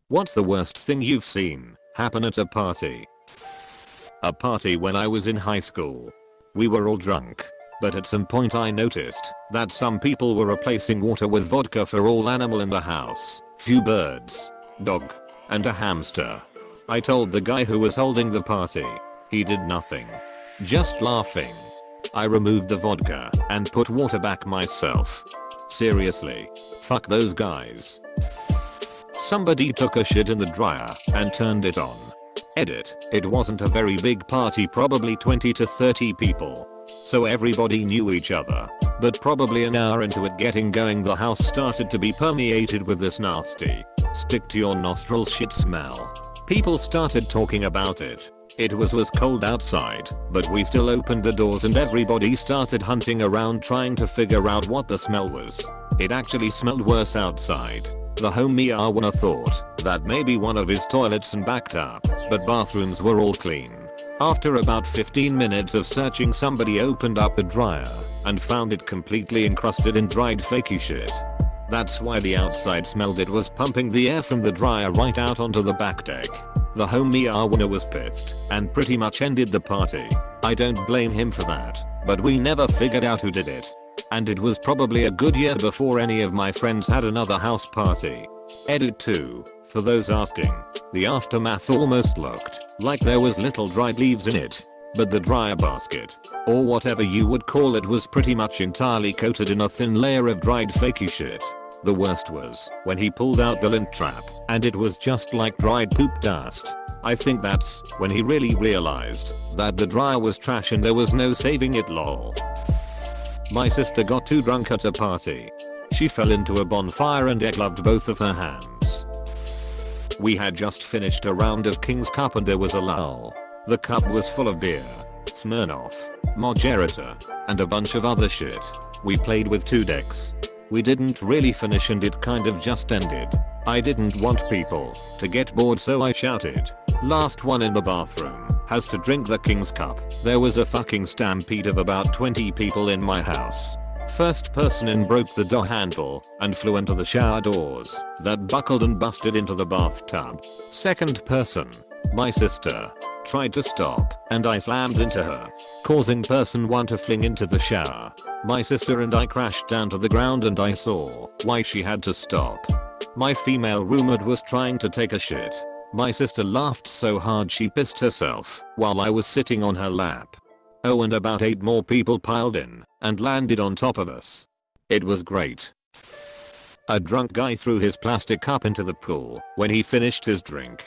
What's the worst thing you've seen happen at a party? A party when I was in high school. We were all drunk, but at some point I noticed that some people were replacing water with vodka for all animal in the house. Few birds, dog, and a hamster. I told the guy who was holding the party. He did nothing. Just laughing. I removed the vodka and put water back myself. Seriously. Fuck those guys. Somebody took a shit in the dryer and turned it on. Edit. It wasn't a very big party, probably 20 to 30 people. So everybody knew each other. But probably an hour into it getting going, the house started to be permeated with this nasty, stick to your nostrils shit smell. People started talking about it. It was cold outside, but we still opened the doors and everybody started hunting around trying to figure out what the smell was. It actually smelled worse outside. The homie Arwana thought that maybe one of his toilets and backed up, but bathrooms were all clean. After about 15 minutes of searching, somebody opened up the dryer and found it completely encrusted in dried flaky shit. That's why the outside smelled. It was pumping the air from the dryer right out onto the back deck. The homie Arwana was pissed and pretty much ended the party. I don't blame him for that, but we never figured out who did it. And it was probably a good year before any of my friends had another house party. Edit 2. For those asking, the aftermath almost looked like there was little dried leaves in it. But the dryer basket, or whatever you would call it, was pretty much entirely coated in a thin layer of dried flaky shit. The worst was when he pulled out the lint trap and it was just like dried poop dust. I think that's when he really realized that the dryer was trash and there was no saving it, lol. My sister got too drunk at a party. She fell into a bonfire and egg-loved both of her hands. We had just finished a round of King's Cup and there was a lull. The cup was full of beer, Smirnoff, Margarita, and a bunch of other shit. We played with 2 decks. We didn't really finish and it kind of just ended. I didn't want people to get bored, so I shouted, "Last one in the bathroom has to drink the King's Cup." There was a fucking stampede of about 20 people in my house. First person in broke the door handle and flew into the shower doors that buckled and busted into the bathtub. Second person, my sister, tried to stop and I slammed into her, causing person 1 to fling into the shower. My sister and I crashed down to the ground and I saw why she had to stop. My female roommate was trying to take a shit. My sister laughed so hard she pissed herself while I was sitting on her lap. Oh, and about 8 more people piled in and landed on top of us. It was great. A drunk guy threw his plastic cup into the pool when he finished his drink.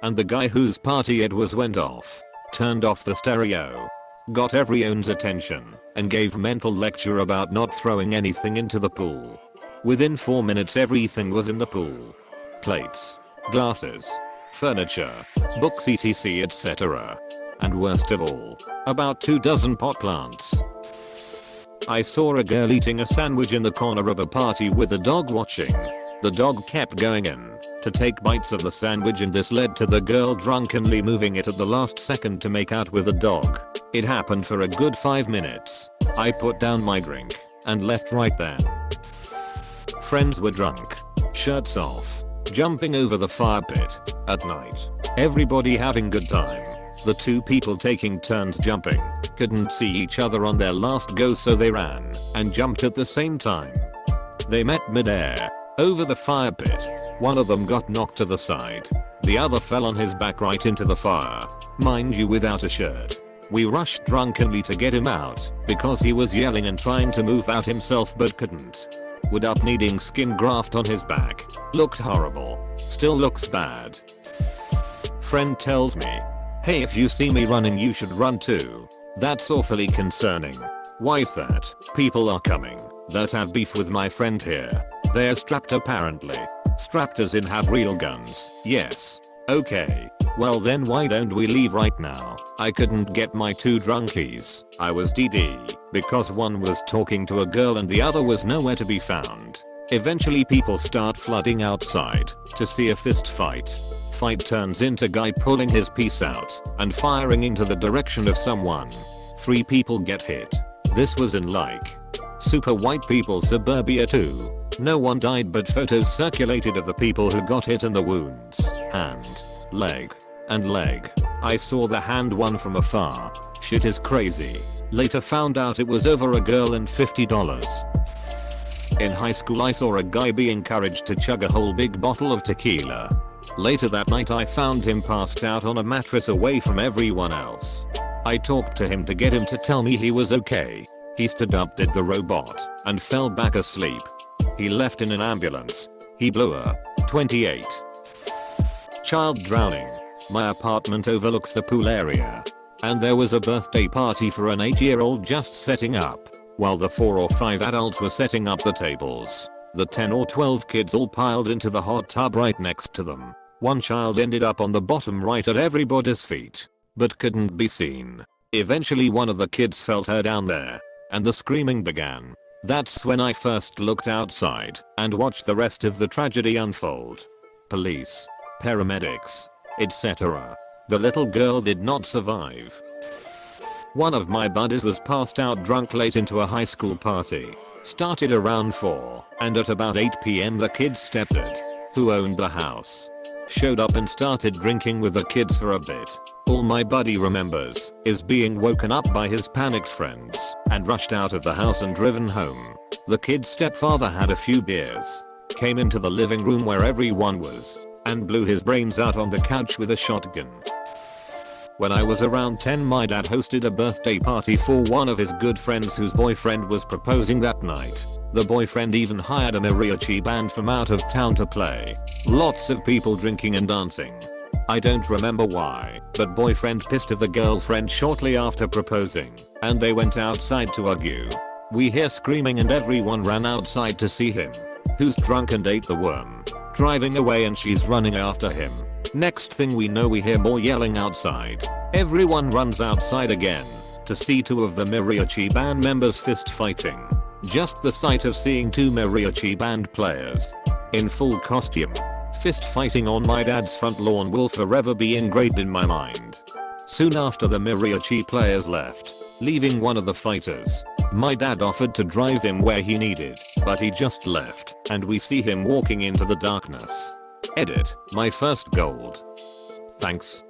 And the guy whose party it was went off, turned off the stereo, got everyone's attention, and gave mental lecture about not throwing anything into the pool. Within 4 minutes everything was in the pool. Plates, glasses, furniture, books etc etc. And worst of all, about 2 dozen pot plants. I saw a girl eating a sandwich in the corner of a party with a dog watching. The dog kept going in to take bites of the sandwich and this led to the girl drunkenly moving it at the last second to make out with the dog. It happened for a good 5 minutes. I put down my drink and left right then. Friends were drunk, shirts off, jumping over the fire pit at night. Everybody having good time. The 2 people taking turns jumping couldn't see each other on their last go, so they ran and jumped at the same time. They met midair over the fire pit. One of them got knocked to the side. The other fell on his back right into the fire. Mind you, without a shirt. We rushed drunkenly to get him out because he was yelling and trying to move out himself but couldn't. Would up needing skin graft on his back. Looked horrible. Still looks bad. Friend tells me, "Hey, if you see me running you should run too." That's awfully concerning. Why's that? People are coming that have beef with my friend here. They're strapped apparently. Strapped as in have real guns. Yes. Okay. Well then why don't we leave right now? I couldn't get my 2 drunkies. I was DD because one was talking to a girl and the other was nowhere to be found. Eventually people start flooding outside to see a fist fight. Fight turns into guy pulling his piece out and firing into the direction of someone. 3 people get hit. This was in like super white people suburbia too. No one died, but photos circulated of the people who got hit and the wounds. Hand, leg, and leg. I saw the hand one from afar. Shit is crazy. Later found out it was over a girl and $50. In high school I saw a guy be encouraged to chug a whole big bottle of tequila. Later that night I found him passed out on a mattress away from everyone else. I talked to him to get him to tell me he was okay. He stood up, did the robot, and fell back asleep. He left in an ambulance. He blew a 28. Child drowning. My apartment overlooks the pool area. And there was a birthday party for an 8-year-old just setting up. While the 4 or 5 adults were setting up the tables, the 10 or 12 kids all piled into the hot tub right next to them. One child ended up on the bottom right at everybody's feet, but couldn't be seen. Eventually one of the kids felt her down there, and the screaming began. That's when I first looked outside and watched the rest of the tragedy unfold. Police, paramedics, etc. The little girl did not survive. One of my buddies was passed out drunk late into a high school party. Started around 4, and at about 8 PM the kid's stepdad, who owned the house, showed up and started drinking with the kids for a bit. All my buddy remembers is being woken up by his panicked friends and rushed out of the house and driven home. The kid's stepfather had a few beers, came into the living room where everyone was, and blew his brains out on the couch with a shotgun. When I was around 10, my dad hosted a birthday party for one of his good friends whose boyfriend was proposing that night. The boyfriend even hired a mariachi band from out of town to play. Lots of people drinking and dancing. I don't remember why, but boyfriend pissed at the girlfriend shortly after proposing, and they went outside to argue. We hear screaming and everyone ran outside to see him, who's drunk and ate the worm, driving away, and she's running after him. Next thing we know, we hear more yelling outside. Everyone runs outside again to see 2 of the mariachi band members fist fighting. Just the sight of seeing 2 mariachi band players in full costume fist fighting on my dad's front lawn will forever be engraved in my mind. Soon after the mariachi players left, leaving one of the fighters, my dad offered to drive him where he needed, but he just left, and we see him walking into the darkness. Edit, my first gold. Thanks.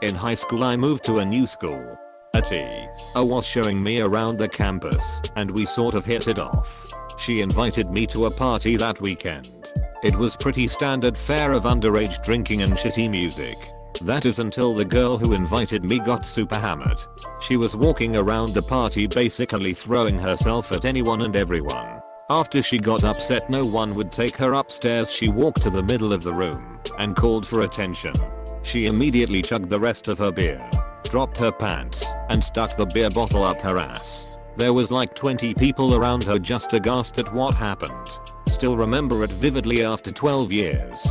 In high school I moved to a new school. A was showing me around the campus, and we sort of hit it off. She invited me to a party that weekend. It was pretty standard fare of underage drinking and shitty music. That is until the girl who invited me got super hammered. She was walking around the party basically throwing herself at anyone and everyone. After she got upset no one would take her upstairs, she walked to the middle of the room and called for attention. She immediately chugged the rest of her beer, dropped her pants, and stuck the beer bottle up her ass. There was like 20 people around her just aghast at what happened. Still remember it vividly after 12 years.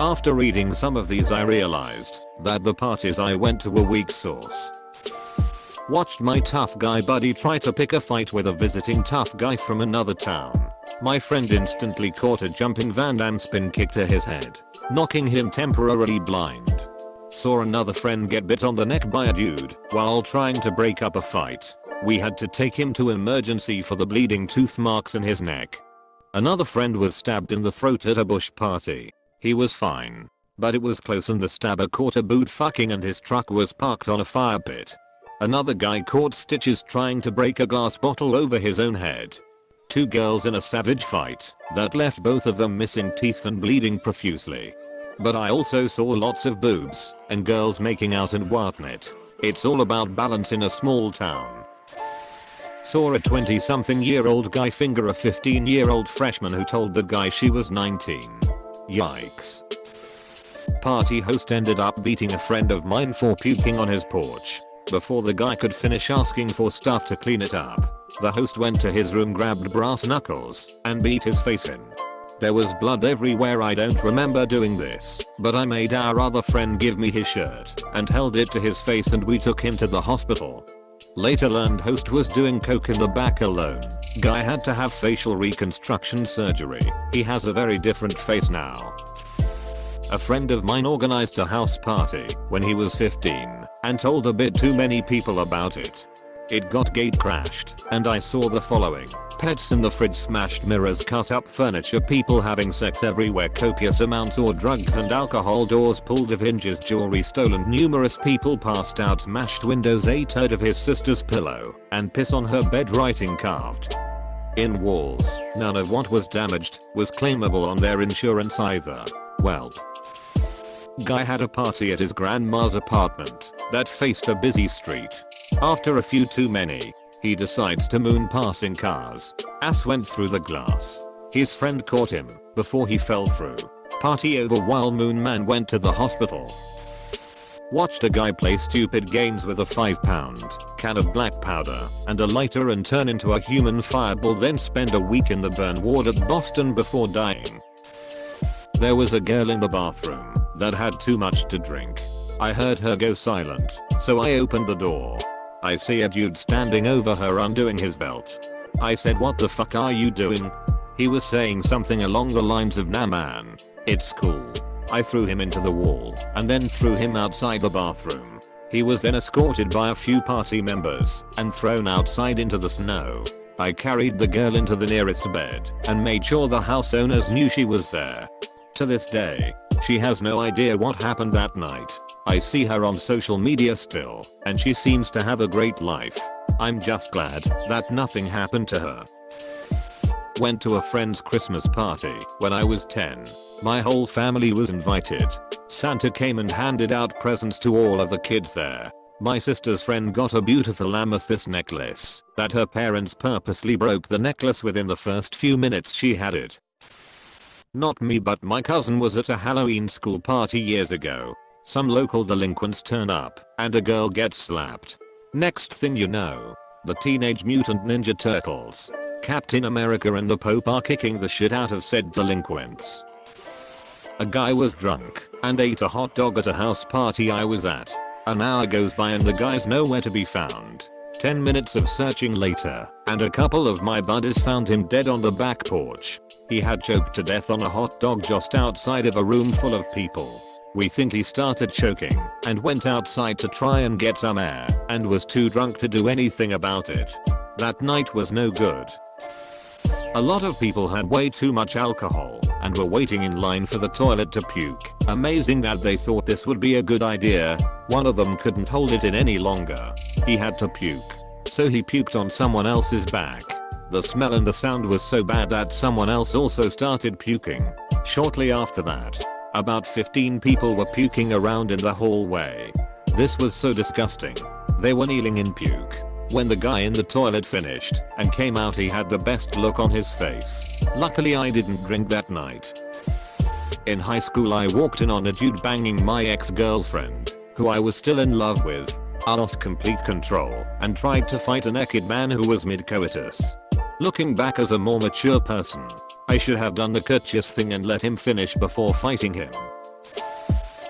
After reading some of these I realized that the parties I went to were weak sauce. Watched my tough guy buddy try to pick a fight with a visiting tough guy from another town. My friend instantly caught a jumping Van Damme spin kick to his head, knocking him temporarily blind. Saw another friend get bit on the neck by a dude while trying to break up a fight. We had to take him to emergency for the bleeding tooth marks in his neck. Another friend was stabbed in the throat at a bush party. He was fine, but it was close and the stabber caught a boot fucking and his truck was parked on a fire pit. Another guy caught stitches trying to break a glass bottle over his own head. 2 girls in a savage fight that left both of them missing teeth and bleeding profusely. But I also saw lots of boobs and girls making out and whatnot. It's all about balance in a small town. Saw a 20-something-year-old guy finger a 15-year-old freshman who told the guy she was 19. Yikes. Party host ended up beating a friend of mine for puking on his porch. Before the guy could finish asking for stuff to clean it up, the host went to his room, grabbed brass knuckles, and beat his face in. There was blood everywhere. I don't remember doing this, but I made our other friend give me his shirt and held it to his face and we took him to the hospital. Later learned host was doing coke in the back alone. Guy had to have facial reconstruction surgery. He has a very different face now. A friend of mine organized a house party when he was 15 and told a bit too many people about it. It got gate crashed, and I saw the following: pets in the fridge, smashed mirrors, cut up furniture, people having sex everywhere, copious amounts or drugs and alcohol, doors pulled of hinges, jewelry stolen, numerous people passed out, smashed windows, a turd of his sister's pillow, and piss on her bed, writing carved in walls. None of what was damaged was claimable on their insurance either. Welp. Guy had a party at his grandma's apartment that faced a busy street. After a few too many, he decides to moon passing cars. Ass went through the glass. His friend caught him before he fell through. Party over while Moon Man went to the hospital. Watched a guy play stupid games with a 5-pound can of black powder and a lighter and turn into a human fireball, then spend a week in the burn ward at Boston before dying. There was a girl in the bathroom that had too much to drink. I heard her go silent, so I opened the door. I see a dude standing over her undoing his belt. I said, "What the fuck are you doing?" He was saying something along the lines of, "Nah man, it's cool." I threw him into the wall and then threw him outside the bathroom. He was then escorted by a few party members and thrown outside into the snow. I carried the girl into the nearest bed and made sure the house owners knew she was there. To this day, she has no idea what happened that night. I see her on social media still, and she seems to have a great life. I'm just glad that nothing happened to her. Went to a friend's Christmas party when I was 10. My whole family was invited. Santa came and handed out presents to all of the kids there. My sister's friend got a beautiful amethyst necklace that her parents purposely broke the necklace within the first few minutes she had it. Not me, but my cousin was at a Halloween school party years ago. Some local delinquents turn up and a girl gets slapped. Next thing you know, the Teenage Mutant Ninja Turtles, Captain America and the Pope are kicking the shit out of said delinquents. A guy was drunk and ate a hot dog at a house party I was at. An hour goes by and the guy's nowhere to be found. 10 minutes of searching later, and a couple of my buddies found him dead on the back porch. He had choked to death on a hot dog just outside of a room full of people. We think he started choking and went outside to try and get some air and was too drunk to do anything about it. That night was no good. A lot of people had way too much alcohol and were waiting in line for the toilet to puke. Amazing that they thought this would be a good idea. One of them couldn't hold it in any longer. He had to puke, so he puked on someone else's back. The smell and the sound was so bad that someone else also started puking. Shortly after that, about 15 people were puking around in the hallway. This was so disgusting. They were kneeling in puke. When the guy in the toilet finished and came out, he had the best look on his face. Luckily I didn't drink that night. In high school I walked in on a dude banging my ex-girlfriend, who I was still in love with. I lost complete control and tried to fight a naked man who was mid-coitus. Looking back as a more mature person, I should have done the courteous thing and let him finish before fighting him.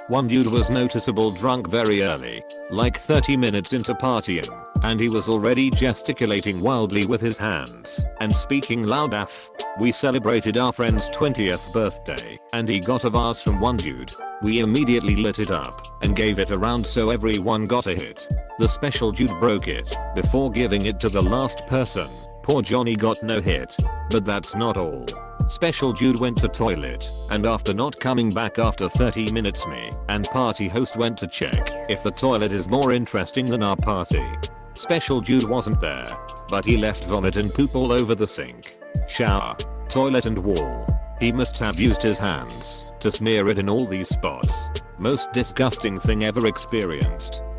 One dude was noticeable drunk very early, like 30 minutes into partying, and he was already gesticulating wildly with his hands and speaking loud AF. We celebrated our friend's 20th birthday, and he got a vase from one dude. We immediately lit it up and gave it around so everyone got a hit. The special dude broke it before giving it to the last person. Poor Johnny got no hit. But that's not all. Special dude went to toilet, and after not coming back after 30 minutes, me and party host went to check if the toilet is more interesting than our party. Special dude wasn't there, but he left vomit and poop all over the sink, shower, toilet and wall. He must have used his hands to smear it in all these spots. Most disgusting thing ever experienced.